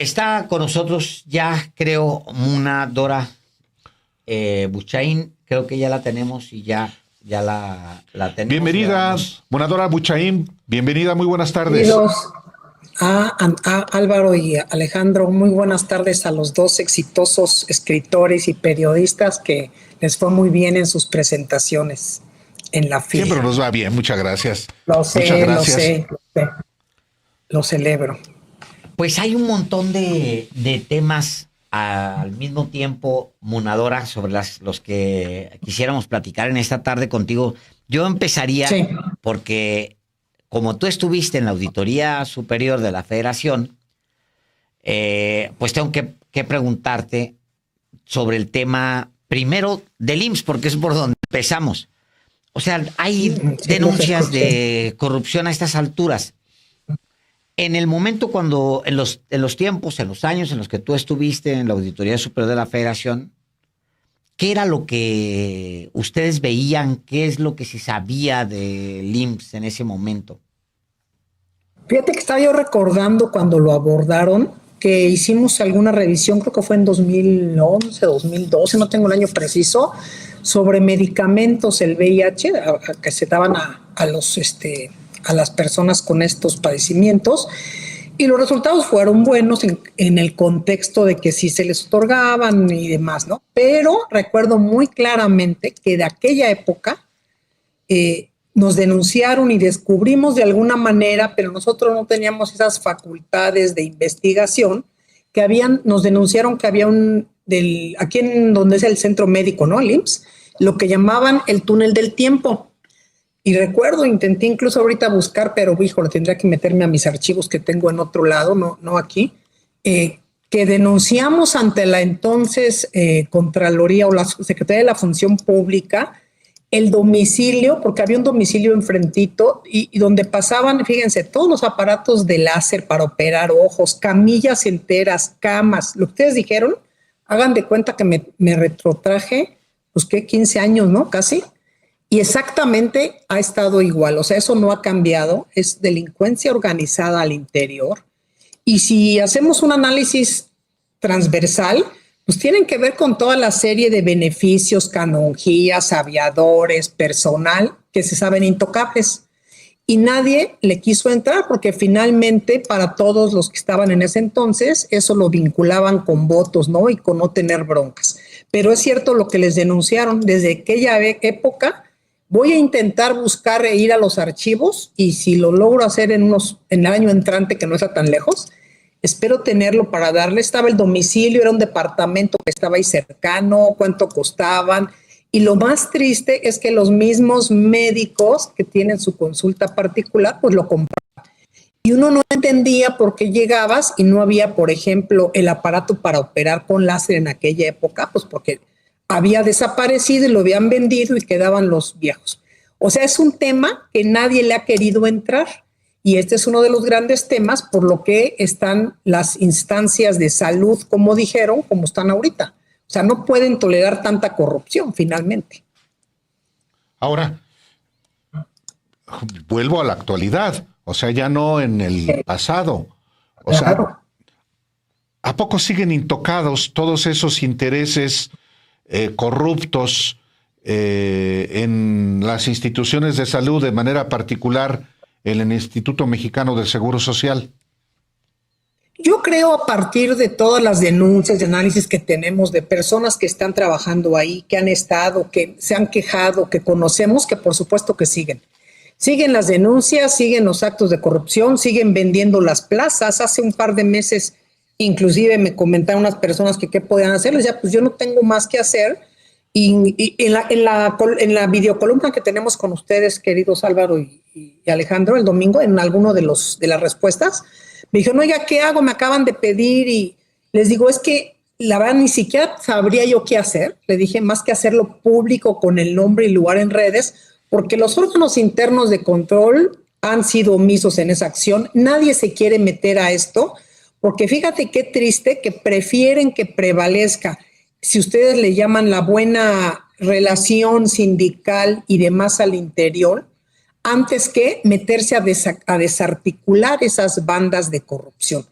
Está con nosotros ya, creo, Muna Dora Buchaín. Creo que ya la tenemos y ya la tenemos. Bienvenida, Munadora Buchaín. Bienvenida, muy buenas tardes. Bienvenidos a Álvaro y a Alejandro. Muy buenas tardes a los dos exitosos escritores y periodistas que les fue muy bien en sus presentaciones en la FIL. Siempre nos va bien, muchas gracias. Muchas gracias. Lo celebro. Pues hay un montón de temas al mismo tiempo, Munadora, sobre los que quisiéramos platicar en esta tarde contigo. Yo empezaría porque, como tú estuviste en la Auditoría Superior de la Federación, pues tengo que preguntarte sobre el tema primero del IMSS, porque es por donde empezamos. O sea, hay denuncias de corrupción a estas alturas. En el momento cuando, en los tiempos, en los años en los que tú estuviste en la Auditoría Superior de la Federación, ¿qué era lo que ustedes veían? ¿Qué es lo que se sabía del IMSS en ese momento? Fíjate que estaba yo recordando cuando lo abordaron, que hicimos alguna revisión, creo que fue en 2011, 2012, no tengo el año preciso, sobre medicamentos, el VIH, que se daban a las personas con estos padecimientos, y los resultados fueron buenos en el contexto de que sí se les otorgaban y demás, ¿no? Pero recuerdo muy claramente que de aquella época nos denunciaron y descubrimos de alguna manera, pero nosotros no teníamos esas facultades de investigación, nos denunciaron que había aquí en donde es el centro médico, ¿no? El IMSS, lo que llamaban el túnel del tiempo. Y recuerdo, intenté incluso ahorita buscar, pero híjole, tendría que meterme a mis archivos que tengo en otro lado, no aquí, que denunciamos ante la entonces Contraloría o la Secretaría de la Función Pública el domicilio, porque había un domicilio enfrentito y donde pasaban, fíjense, todos los aparatos de láser para operar ojos, camillas enteras, camas, lo que ustedes dijeron, hagan de cuenta que me retrotraje, pues que 15 años, ¿no? Casi. Y exactamente ha estado igual, o sea, eso no ha cambiado, es delincuencia organizada al interior. Y si hacemos un análisis transversal, pues tienen que ver con toda la serie de beneficios, canonjías, aviadores, personal, que se saben intocables. Y nadie le quiso entrar porque finalmente para todos los que estaban en ese entonces, eso lo vinculaban con votos, ¿no? Y con no tener broncas. Pero es cierto lo que les denunciaron desde aquella época. Voy a intentar buscar e ir a los archivos y si lo logro hacer en el año entrante, que no está tan lejos, espero tenerlo para darle. Estaba el domicilio, era un departamento que estaba ahí cercano, cuánto costaban. Y lo más triste es que los mismos médicos que tienen su consulta particular, pues lo compraban. Y uno no entendía por qué llegabas y no había, por ejemplo, el aparato para operar con láser en aquella época, pues porque había desaparecido y lo habían vendido y quedaban los viejos. O sea, es un tema que nadie le ha querido entrar y este es uno de los grandes temas por lo que están las instancias de salud, como dijeron, como están ahorita. O sea, no pueden tolerar tanta corrupción finalmente. Ahora, vuelvo a la actualidad, o sea, ya no en el pasado. O sea, ¿a poco siguen intocados todos esos intereses corruptos en las instituciones de salud, de manera particular en el Instituto Mexicano del Seguro Social? Yo creo, a partir de todas las denuncias y análisis que tenemos de personas que están trabajando ahí, que han estado, que se han quejado, que conocemos, que por supuesto que siguen. Siguen las denuncias, siguen los actos de corrupción, siguen vendiendo las plazas. Hace un par de meses inclusive me comentaron unas personas que qué podían hacer. Les decía, pues yo no tengo más que hacer. Y en la videocolumna que tenemos con ustedes, queridos Álvaro y Alejandro, el domingo, en alguno de las respuestas, me dijeron, oiga, ¿qué hago? Me acaban de pedir y les digo, es que la verdad ni siquiera sabría yo qué hacer. Le dije, más que hacerlo público con el nombre y lugar en redes, porque los órganos internos de control han sido omisos en esa acción. Nadie se quiere meter a esto, porque fíjate qué triste que prefieren que prevalezca, si ustedes le llaman la buena relación sindical y demás al interior, antes que meterse a desarticular esas bandas de corrupción.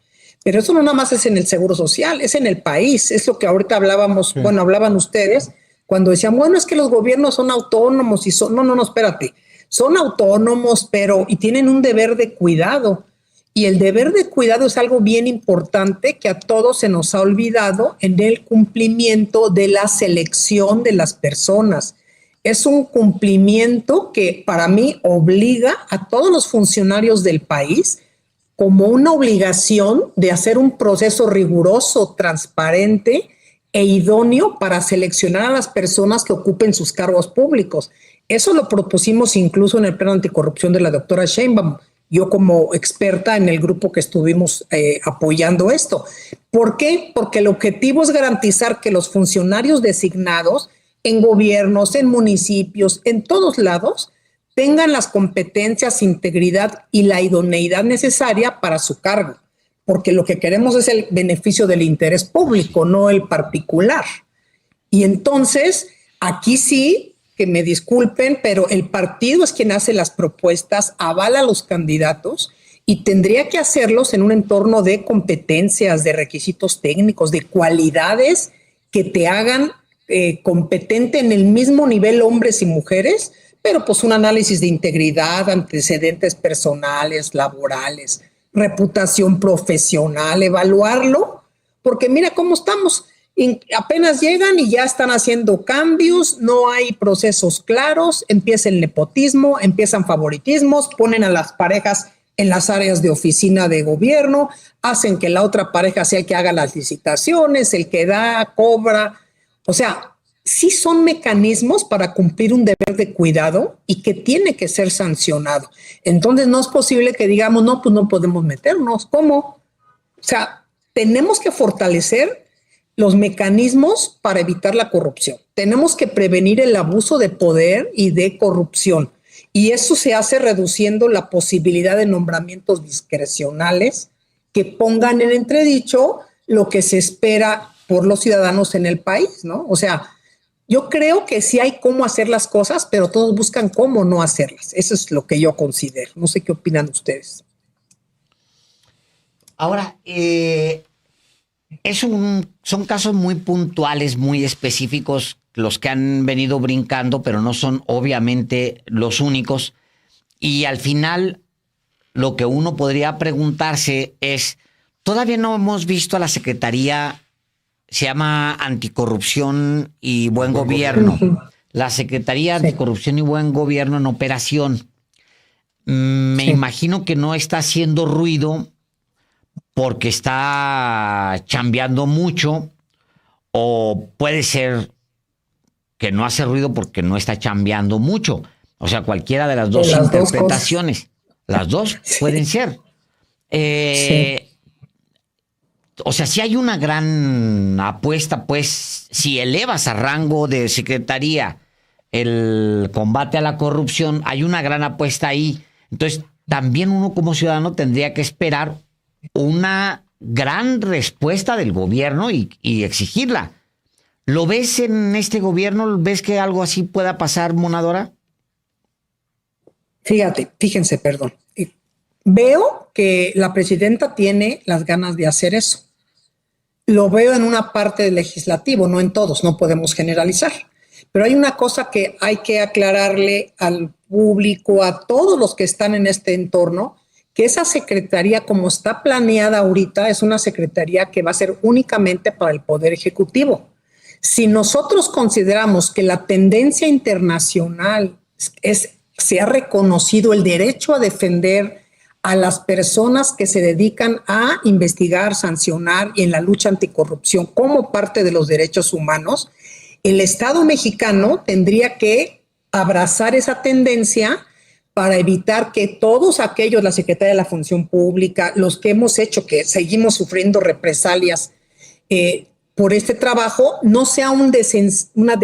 Pero eso no nada más es en el Seguro Social, es en el país. Es lo que ahorita hablábamos, sí. Bueno, hablaban ustedes cuando decían, bueno, es que los gobiernos son autónomos y son, no, espérate, son autónomos, pero y tienen un deber de cuidado. Y el deber de cuidado es algo bien importante que a todos se nos ha olvidado en el cumplimiento de la selección de las personas. Es un cumplimiento que para mí obliga a todos los funcionarios del país como una obligación de hacer un proceso riguroso, transparente e idóneo para seleccionar a las personas que ocupen sus cargos públicos. Eso lo propusimos incluso en el pleno anticorrupción de la doctora Sheinbaum, yo como experta en el grupo que estuvimos apoyando esto. ¿Por qué? Porque el objetivo es garantizar que los funcionarios designados en gobiernos, en municipios, en todos lados, tengan las competencias, integridad y la idoneidad necesaria para su cargo, porque lo que queremos es el beneficio del interés público, no el particular. Y entonces, aquí sí, que me disculpen, pero el partido es quien hace las propuestas, avala a los candidatos y tendría que hacerlos en un entorno de competencias, de requisitos técnicos, de cualidades que te hagan competente en el mismo nivel hombres y mujeres, pero pues un análisis de integridad, antecedentes personales, laborales, reputación profesional, evaluarlo, porque mira cómo estamos, apenas llegan y ya están haciendo cambios, no hay procesos claros, empieza el nepotismo, empiezan favoritismos, ponen a las parejas en las áreas de oficina de gobierno, hacen que la otra pareja sea el que haga las licitaciones, el que da, cobra, o sea, sí son mecanismos para cumplir un deber de cuidado y que tiene que ser sancionado. Entonces no es posible que digamos, no, pues no podemos meternos. ¿Cómo? O sea, tenemos que fortalecer los mecanismos para evitar la corrupción. Tenemos que prevenir el abuso de poder y de corrupción. Y eso se hace reduciendo la posibilidad de nombramientos discrecionales que pongan en entredicho lo que se espera por los ciudadanos en el país, ¿no? O sea, yo creo que sí hay cómo hacer las cosas, pero todos buscan cómo no hacerlas. Eso es lo que yo considero. No sé qué opinan ustedes. Ahora, son casos muy puntuales, muy específicos, los que han venido brincando, pero no son obviamente los únicos. Y al final, lo que uno podría preguntarse es, todavía no hemos visto a la Secretaría, se llama Anticorrupción y Buen Gobierno, la Secretaría de Anticorrupción y Buen Gobierno en operación. Me imagino que no está haciendo ruido porque está chambeando mucho, o puede ser que no hace ruido porque no está chambeando mucho. O sea, cualquiera de las dos interpretaciones. Las dos pueden ser. O sea, si hay una gran apuesta, pues, si elevas a rango de secretaría el combate a la corrupción, hay una gran apuesta ahí. Entonces, también uno como ciudadano tendría que esperar una gran respuesta del gobierno y exigirla. ¿Lo ves en este gobierno? ¿Ves que algo así pueda pasar, Monadora? Fíjense, perdón. Veo que la presidenta tiene las ganas de hacer eso. Lo veo en una parte del legislativo, no en todos, no podemos generalizar. Pero hay una cosa que hay que aclararle al público, a todos los que están en este entorno, que esa secretaría, como está planeada ahorita, es una secretaría que va a ser únicamente para el Poder Ejecutivo. Si nosotros consideramos que la tendencia internacional se ha reconocido el derecho a defender a las personas que se dedican a investigar, sancionar y en la lucha anticorrupción como parte de los derechos humanos, el Estado mexicano tendría que abrazar esa tendencia para evitar que todos aquellos, la Secretaría de la Función Pública, los que hemos hecho, que seguimos sufriendo represalias por este trabajo, no sea una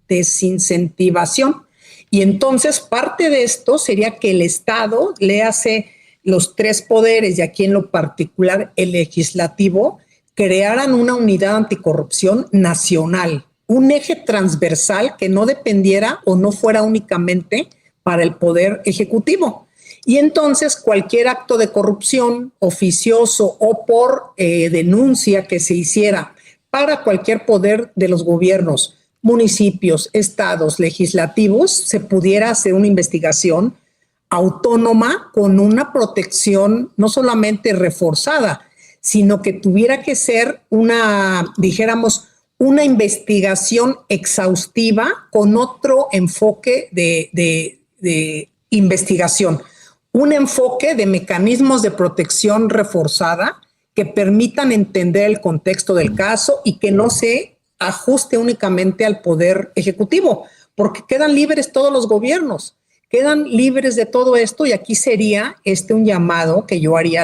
desincentivación. Y entonces parte de esto sería que el Estado le hace los tres poderes, y aquí en lo particular el legislativo, crearan una unidad anticorrupción nacional, un eje transversal que no dependiera o no fuera únicamente para el Poder Ejecutivo. Y entonces cualquier acto de corrupción oficioso o por denuncia que se hiciera para cualquier poder de los gobiernos, municipios, estados, legislativos, se pudiera hacer una investigación autónoma con una protección no solamente reforzada, sino que tuviera que ser una, dijéramos, una investigación exhaustiva con otro enfoque de investigación, un enfoque de mecanismos de protección reforzada que permitan entender el contexto del caso y que no se ajuste únicamente al poder ejecutivo, porque quedan libres todos los gobiernos, quedan libres de todo esto, y aquí sería un llamado que yo haría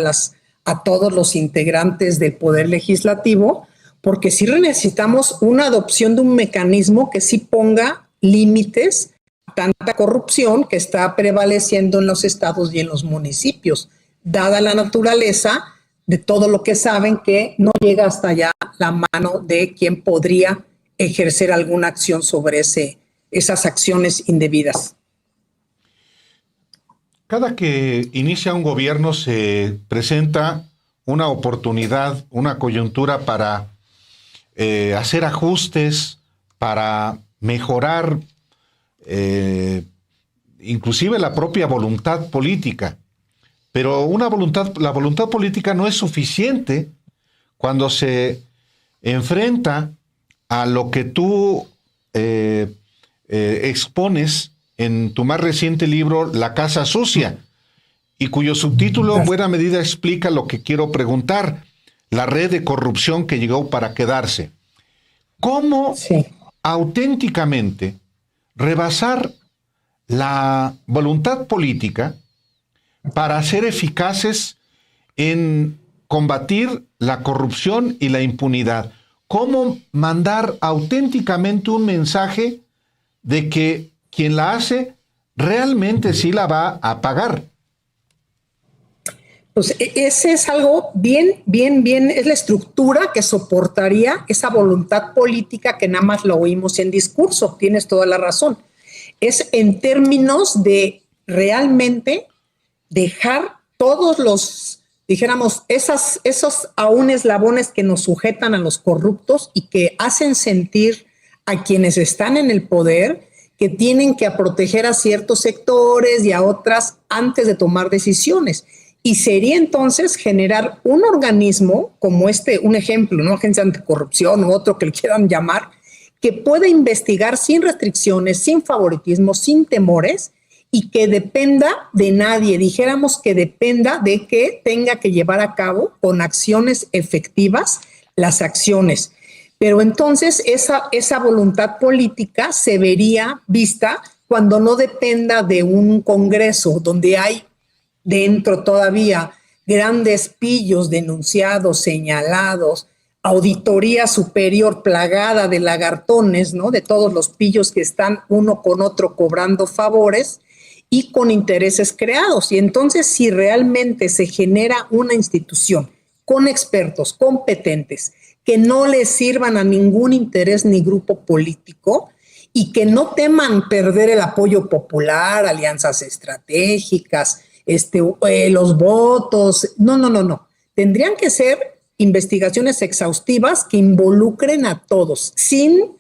a todos los integrantes del poder legislativo, porque sí necesitamos una adopción de un mecanismo que sí ponga límites a tanta corrupción que está prevaleciendo en los estados y en los municipios, dada la naturaleza de todo lo que saben que no llega hasta allá la mano de quien podría ejercer alguna acción sobre esas acciones indebidas. Cada que inicia un gobierno se presenta una oportunidad, una coyuntura para hacer ajustes, para mejorar inclusive la propia voluntad política. Pero la voluntad política no es suficiente cuando se enfrenta a lo que tú expones en tu más reciente libro, La Casa Sucia, y cuyo subtítulo en buena medida explica lo que quiero preguntar: la red de corrupción que llegó para quedarse. ¿Cómo auténticamente rebasar la voluntad política para ser eficaces en combatir la corrupción y la impunidad? ¿Cómo mandar auténticamente un mensaje de que quien la hace realmente sí la va a pagar? Pues ese es algo bien, es la estructura que soportaría esa voluntad política que nada más lo oímos en discurso. Tienes toda la razón. Es en términos de realmente dejar todos los, dijéramos, esos aún eslabones que nos sujetan a los corruptos y que hacen sentir a quienes están en el poder que tienen que proteger a ciertos sectores y a otras antes de tomar decisiones. Y sería entonces generar un organismo como un ejemplo, ¿no? Agencia anticorrupción o otro que le quieran llamar, que pueda investigar sin restricciones, sin favoritismo, sin temores, y que dependa de nadie, dijéramos que dependa de que tenga que llevar a cabo con acciones efectivas las acciones. Pero entonces esa voluntad política se vería vista cuando no dependa de un Congreso donde hay dentro todavía grandes pillos denunciados, señalados, auditoría superior plagada de lagartones, ¿no? De todos los pillos que están uno con otro cobrando favores y con intereses creados. Y entonces, si realmente se genera una institución con expertos competentes que no les sirvan a ningún interés ni grupo político y que no teman perder el apoyo popular, alianzas estratégicas, los votos, no. Tendrían que ser investigaciones exhaustivas que involucren a todos, sin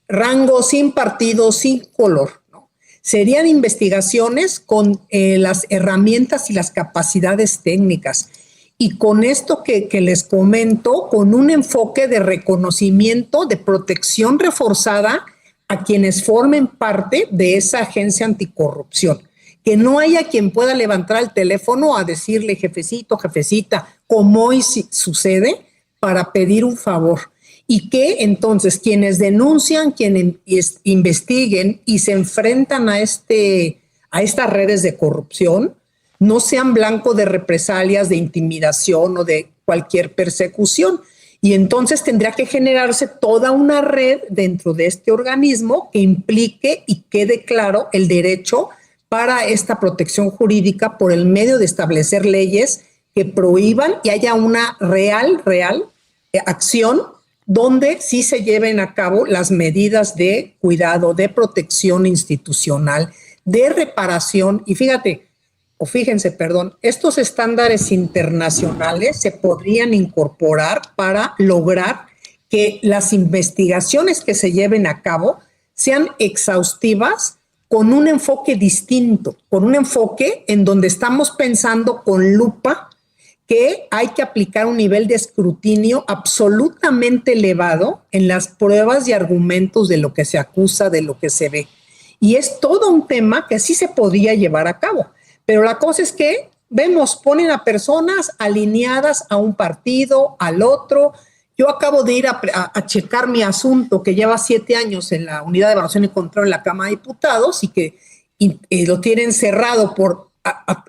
rango, sin partido, sin color, ¿no? Serían investigaciones con las herramientas y las capacidades técnicas. Y con esto que les comento, con un enfoque de reconocimiento, de protección reforzada a quienes formen parte de esa agencia anticorrupción. Que no haya quien pueda levantar el teléfono a decirle jefecito, jefecita, como hoy sucede, para pedir un favor. Y que entonces quienes denuncian, quienes investiguen y se enfrentan a estas redes de corrupción, no sean blanco de represalias, de intimidación o de cualquier persecución. Y entonces tendría que generarse toda una red dentro de este organismo que implique y quede claro el derecho para esta protección jurídica por el medio de establecer leyes que prohíban y haya una real acción donde sí se lleven a cabo las medidas de cuidado, de protección institucional, de reparación. Y fíjate, o fíjense, perdón, estos estándares internacionales se podrían incorporar para lograr que las investigaciones que se lleven a cabo sean exhaustivas con un enfoque distinto, con un enfoque en donde estamos pensando con lupa que hay que aplicar un nivel de escrutinio absolutamente elevado en las pruebas y argumentos de lo que se acusa, de lo que se ve. Y es todo un tema que sí se podría llevar a cabo. Pero la cosa es que ponen a personas alineadas a un partido, al otro. Yo acabo de ir a checar mi asunto que lleva 7 años en la Unidad de Evaluación y Control en la Cámara de Diputados y que lo tienen cerrado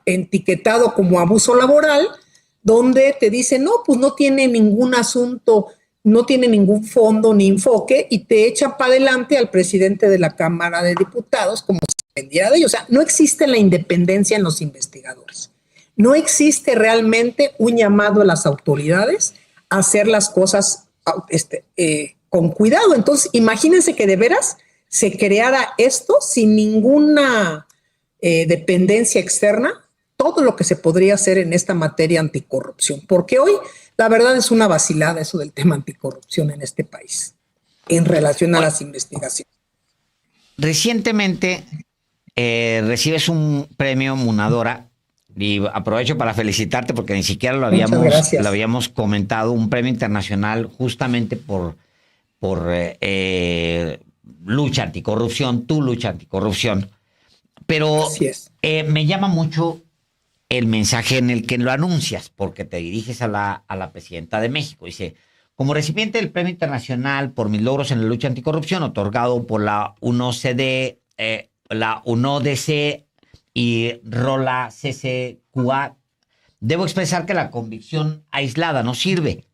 etiquetado como abuso laboral, donde te dicen, no, pues no tiene ningún asunto, no tiene ningún fondo ni enfoque y te echan para adelante al presidente de la Cámara de Diputados como si dependiera de ellos. O sea, no existe la independencia en los investigadores. No existe realmente un llamado a las autoridades a hacer las cosas con cuidado. Entonces, imagínense que de veras se creara esto sin ninguna dependencia externa, todo lo que se podría hacer en esta materia anticorrupción, porque hoy la verdad es una vacilada eso del tema anticorrupción en este país en relación a las investigaciones. Recientemente recibes un premio Munadora y aprovecho para felicitarte porque ni siquiera lo habíamos comentado, un premio internacional justamente por lucha anticorrupción, tu lucha anticorrupción. Pero me llama mucho el mensaje en el que lo anuncias, porque te diriges a la presidenta de México. Dice, como recipiente del Premio Internacional por mis logros en la lucha anticorrupción, otorgado por la UNOCDE, la UNODC y ROLA CCQA, debo expresar que la convicción aislada no sirve.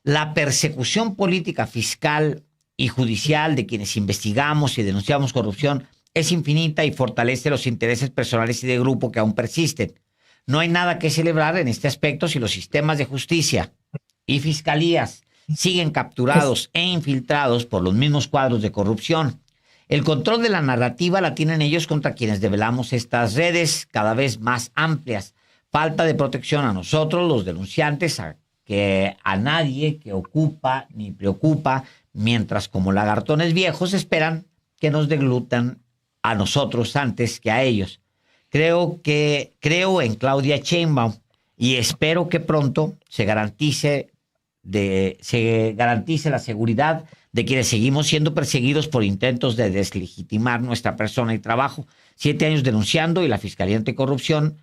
La persecución política, fiscal y judicial de quienes investigamos y denunciamos corrupción es infinita y fortalece los intereses personales y de grupo que aún persisten. No hay nada que celebrar en este aspecto si los sistemas de justicia y fiscalías siguen capturados e infiltrados por los mismos cuadros de corrupción. El control de la narrativa la tienen ellos contra quienes develamos estas redes cada vez más amplias. Falta de protección a nosotros, los denunciantes, a nadie que ocupa ni preocupa, mientras como lagartones viejos esperan que nos deglutan a nosotros antes que a ellos. Creo en Claudia Sheinbaum y espero que pronto se garantice la seguridad de quienes seguimos siendo perseguidos por intentos de deslegitimar nuestra persona y trabajo. 7 años denunciando y la Fiscalía Anticorrupción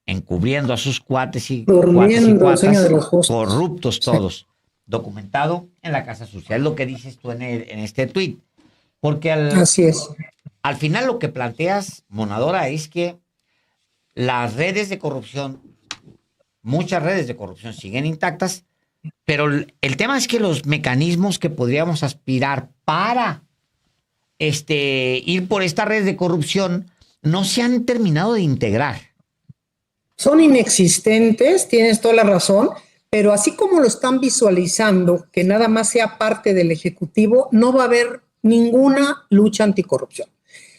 encubriendo a sus cuates y cuatas, corruptos todos. Documentado en la Casa Sucia. Es lo que dices tú en este tuit. Porque así es. Al final lo que planteas, Munadora, es que las redes de corrupción, muchas redes de corrupción siguen intactas, pero el tema es que los mecanismos que podríamos aspirar para ir por estas redes de corrupción no se han terminado de integrar. Son inexistentes, tienes toda la razón, pero así como lo están visualizando, que nada más sea parte del Ejecutivo, no va a haber ninguna lucha anticorrupción.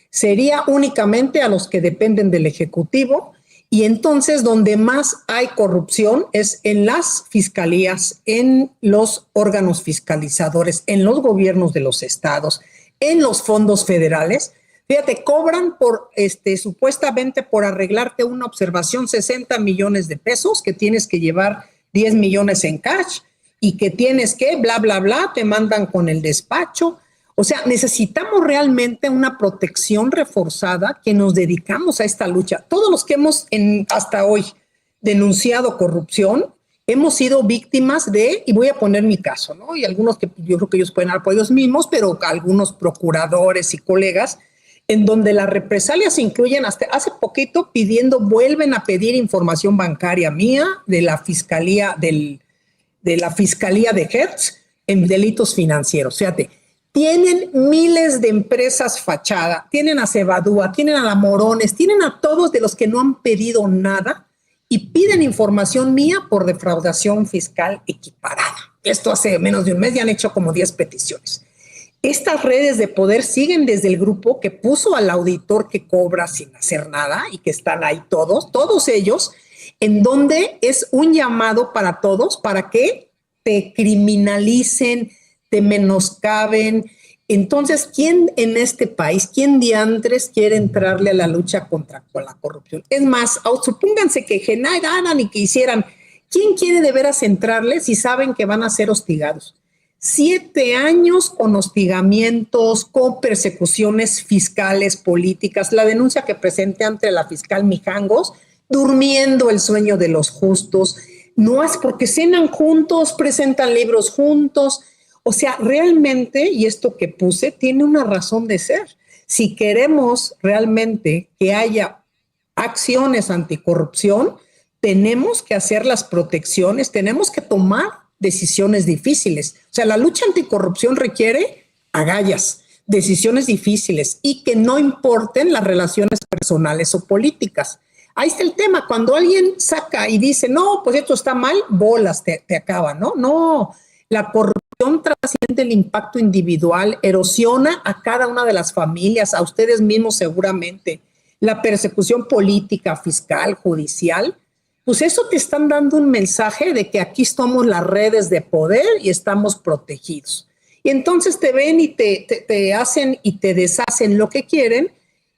Sería únicamente a los que dependen del Ejecutivo y entonces donde más hay corrupción es en las fiscalías, en los órganos fiscalizadores, en los gobiernos de los estados, en los fondos federales. Fíjate, cobran por supuestamente por arreglarte una observación 60 millones de pesos, que tienes que llevar 10 millones en cash y que tienes que bla, bla, bla, te mandan con el despacho. O sea, necesitamos realmente una protección reforzada que nos dedicamos a esta lucha. Todos los que hemos hasta hoy denunciado corrupción, hemos sido víctimas y voy a poner mi caso, ¿no? Y algunos que yo creo que ellos pueden hablar por ellos mismos, pero algunos procuradores y colegas, en donde las represalias incluyen hasta hace poquito vuelven a pedir información bancaria mía de la Fiscalía de Hertz en delitos financieros. Fíjate, tienen miles de empresas fachada, tienen a Cebadúa, tienen a la Morones, tienen a todos de los que no han pedido nada y piden información mía por defraudación fiscal equiparada. Esto hace menos de un mes ya han hecho como 10 peticiones. Estas redes de poder siguen desde el grupo que puso al auditor que cobra sin hacer nada y que están ahí todos ellos, en donde es un llamado para todos para que te criminalicen, te menoscaben. Entonces, ¿quién en este país, quién diantres quiere entrarle a la lucha contra la corrupción? Es más, supónganse que generaran y que hicieran, ¿quién quiere de veras entrarle si saben que van a ser hostigados? 7 años con hostigamientos, con persecuciones fiscales, políticas, la denuncia que presenté ante la fiscal Mijangos, durmiendo el sueño de los justos, no es porque cenan juntos, presentan libros juntos, o sea, realmente, y esto que puse, tiene una razón de ser. Si queremos realmente que haya acciones anticorrupción, tenemos que hacer las protecciones, tenemos que tomar decisiones difíciles. O sea, la lucha anticorrupción requiere agallas, decisiones difíciles y que no importen las relaciones personales o políticas. Ahí está el tema. Cuando alguien saca y dice, no, pues esto está mal, bolas, te acaba, ¿no? No, la corrupción trasciende el impacto individual, erosiona a cada una de las familias, a ustedes mismos seguramente. La persecución política, fiscal, judicial, pues eso te están dando un mensaje de que aquí estamos las redes de poder y estamos protegidos. Y entonces te ven y te hacen y te deshacen lo que quieren.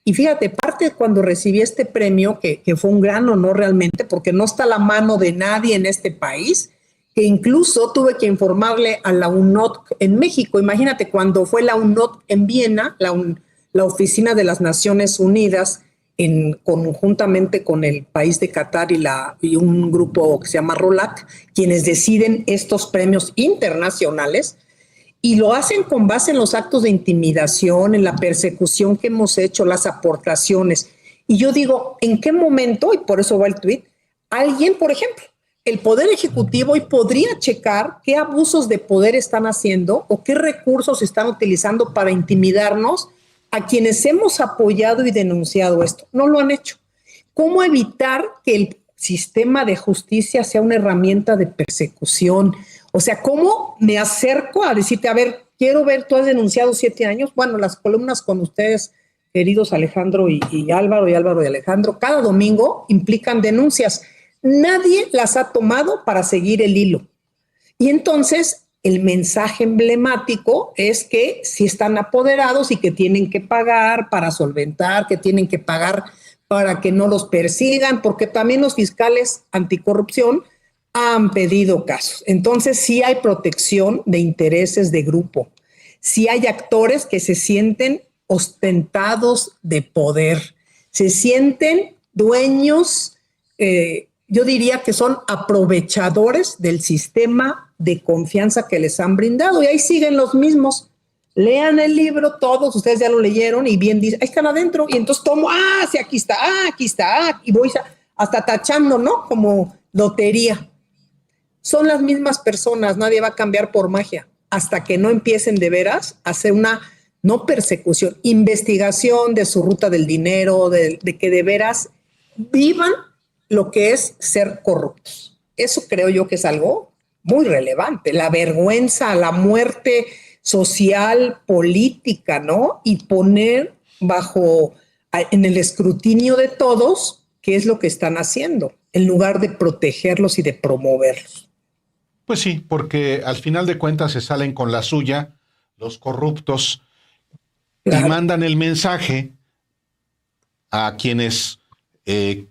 Y fíjate, parte cuando recibí este premio, que fue un gran honor realmente, porque no está a la mano de nadie en este país, que incluso tuve que informarle a la UNOTC en México. Imagínate, cuando fue la UNOTC en Viena, la Oficina de las Naciones Unidas, conjuntamente con el país de Qatar y un grupo que se llama ROLAC, quienes deciden estos premios internacionales, y lo hacen con base en los actos de intimidación, en la persecución que hemos hecho, las aportaciones. Y yo digo, ¿en qué momento? Y por eso va el tuit, alguien, por ejemplo, el Poder Ejecutivo hoy podría checar qué abusos de poder están haciendo o qué recursos están utilizando para intimidarnos a quienes hemos apoyado y denunciado esto. No lo han hecho. ¿Cómo evitar que el sistema de justicia sea una herramienta de persecución? O sea, ¿cómo me acerco a decirte, a ver, quiero ver, tú has denunciado 7 años? Bueno, las columnas con ustedes, queridos Alejandro y Álvaro, y Álvaro y Alejandro, cada domingo implican denuncias. Nadie las ha tomado para seguir el hilo. Y entonces el mensaje emblemático es que si están apoderados y que tienen que pagar para solventar, que tienen que pagar para que no los persigan, porque también los fiscales anticorrupción han pedido casos. Entonces sí hay protección de intereses de grupo. Sí hay actores que se sienten ostentados de poder, se sienten dueños, yo diría que son aprovechadores del sistema de confianza que les han brindado, y ahí siguen los mismos. Lean el libro, todos ustedes ya lo leyeron y bien dicen, ahí están adentro, y entonces tomo, sí, aquí está, y voy hasta tachando, ¿no? Como lotería. Son las mismas personas, nadie va a cambiar por magia, hasta que no empiecen de veras a hacer una, no persecución, investigación de su ruta del dinero, de que de veras vivan lo que es ser corruptos. Eso creo yo que es algo muy relevante, la vergüenza, la muerte social, política, ¿no? Y poner en el escrutinio de todos qué es lo que están haciendo, en lugar de protegerlos y de promoverlos. Pues sí, porque al final de cuentas se salen con la suya los corruptos, claro, y mandan el mensaje a quienes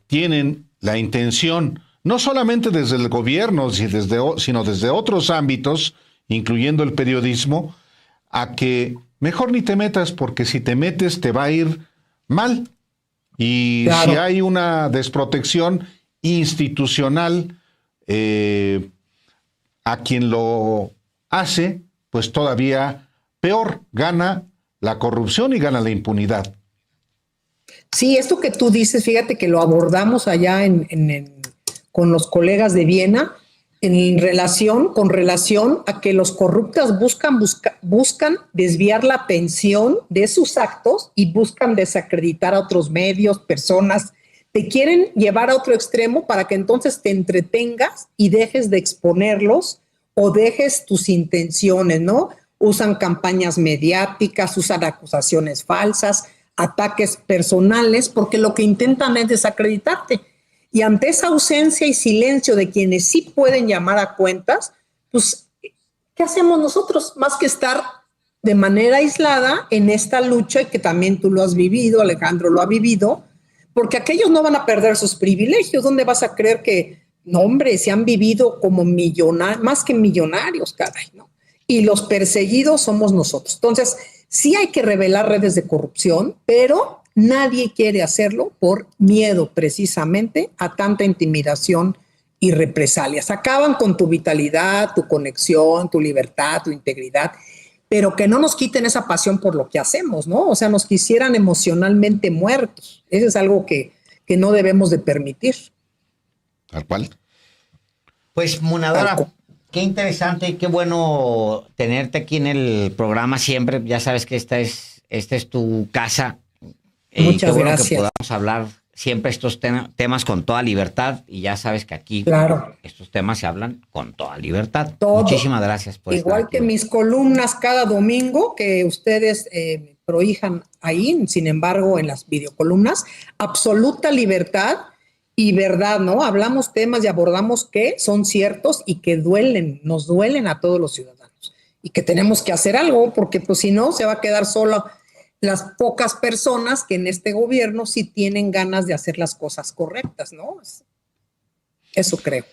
tienen la intención, no solamente desde el gobierno, sino desde otros ámbitos, incluyendo el periodismo, a que mejor ni te metas, porque si te metes te va a ir mal. Y claro, si hay una desprotección institucional a quien lo hace, pues todavía peor, gana la corrupción y gana la impunidad. Sí, esto que tú dices, fíjate que lo abordamos allá con los colegas de Viena, con relación a que los corruptos buscan desviar la atención de sus actos y buscan desacreditar a otros medios, personas. Te quieren llevar a otro extremo para que entonces te entretengas y dejes de exponerlos o dejes tus intenciones, ¿no? usan campañas mediáticas, usan acusaciones falsas, ataques personales, porque lo que intentan es desacreditarte. Y ante esa ausencia y silencio de quienes sí pueden llamar a cuentas, pues, ¿qué hacemos nosotros? Más que estar de manera aislada en esta lucha, y que también tú lo has vivido, Alejandro lo ha vivido, porque aquellos no van a perder sus privilegios. ¿Dónde vas a creer que, no, hombre, se han vivido como millonarios, más que millonarios, caray, ¿no? Y los perseguidos somos nosotros. Entonces, sí hay que revelar redes de corrupción, pero nadie quiere hacerlo por miedo precisamente a tanta intimidación y represalias. Acaban con tu vitalidad, tu conexión, tu libertad, tu integridad, pero que no nos quiten esa pasión por lo que hacemos, ¿no? O sea, nos quisieran emocionalmente muertos. Eso es algo que no debemos de permitir. Tal cual. Pues, Munadora, qué interesante, qué bueno tenerte aquí en el programa siempre. Ya sabes que esta es tu casa. Muchas qué bueno gracias. que podamos hablar siempre estos temas con toda libertad, y ya sabes que aquí estos temas se hablan con toda libertad. Todo. Muchísimas gracias por estar Igual aquí. que mis columnas cada domingo que ustedes prohijan ahí, sin embargo, en las videocolumnas, absoluta libertad y verdad, ¿no? Hablamos temas y abordamos que son ciertos y que duelen, nos duelen a todos los ciudadanos, y que tenemos que hacer algo, porque pues si no se va a quedar solo las pocas personas que en este gobierno sí tienen ganas de hacer las cosas correctas, ¿no? Eso creo.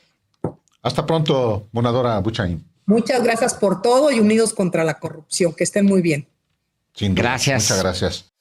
Hasta pronto, Munadora Buchaín. Muchas gracias por todo, y unidos contra la corrupción. Que estén muy bien. Sin duda. Gracias. Muchas gracias.